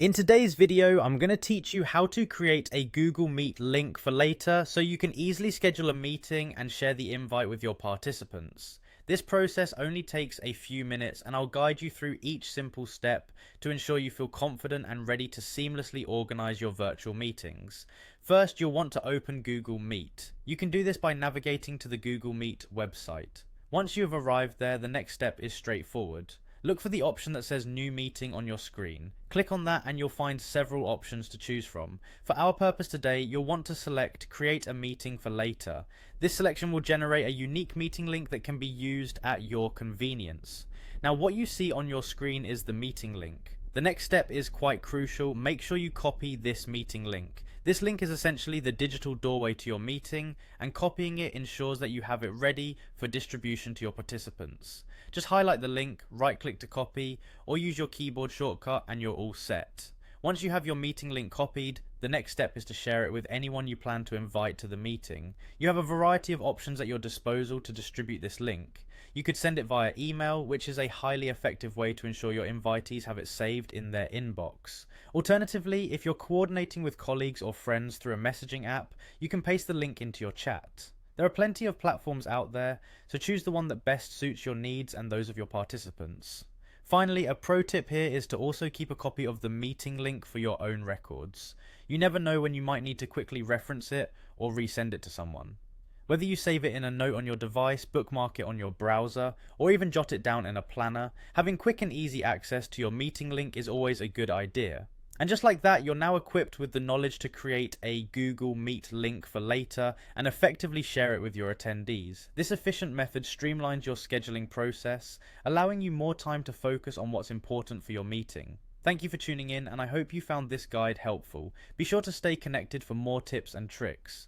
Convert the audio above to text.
In today's video, I'm going to teach you how to create a Google Meet link for later so you can easily schedule a meeting and share the invite with your participants. This process only takes a few minutes and I'll guide you through each simple step to ensure you feel confident and ready to seamlessly organize your virtual meetings. First, you'll want to open Google Meet. You can do this by navigating to the Google Meet website. Once you have arrived there, the next step is straightforward. Look for the option that says New Meeting on your screen. Click on that and you'll find several options to choose from. For our purpose today, you'll want to select Create a Meeting for Later. This selection will generate a unique meeting link that can be used at your convenience. Now, what you see on your screen is the meeting link. The next step is quite crucial. Make sure you copy this meeting link. This link is essentially the digital doorway to your meeting, and copying it ensures that you have it ready for distribution to your participants. Just highlight the link, right click to copy, or use your keyboard shortcut and you're all set. Once you have your meeting link copied, the next step is to share it with anyone you plan to invite to the meeting. You have a variety of options at your disposal to distribute this link. You could send it via email, which is a highly effective way to ensure your invitees have it saved in their inbox. Alternatively, if you're coordinating with colleagues or friends through a messaging app, you can paste the link into your chat. There are plenty of platforms out there, so choose the one that best suits your needs and those of your participants. Finally, a pro tip here is to also keep a copy of the meeting link for your own records. You never know when you might need to quickly reference it or resend it to someone. Whether you save it in a note on your device, bookmark it on your browser, or even jot it down in a planner, having quick and easy access to your meeting link is always a good idea. And just like that, you're now equipped with the knowledge to create a Google Meet link for later and effectively share it with your attendees. This efficient method streamlines your scheduling process, allowing you more time to focus on what's important for your meeting. Thank you for tuning in, and I hope you found this guide helpful. Be sure to stay connected for more tips and tricks.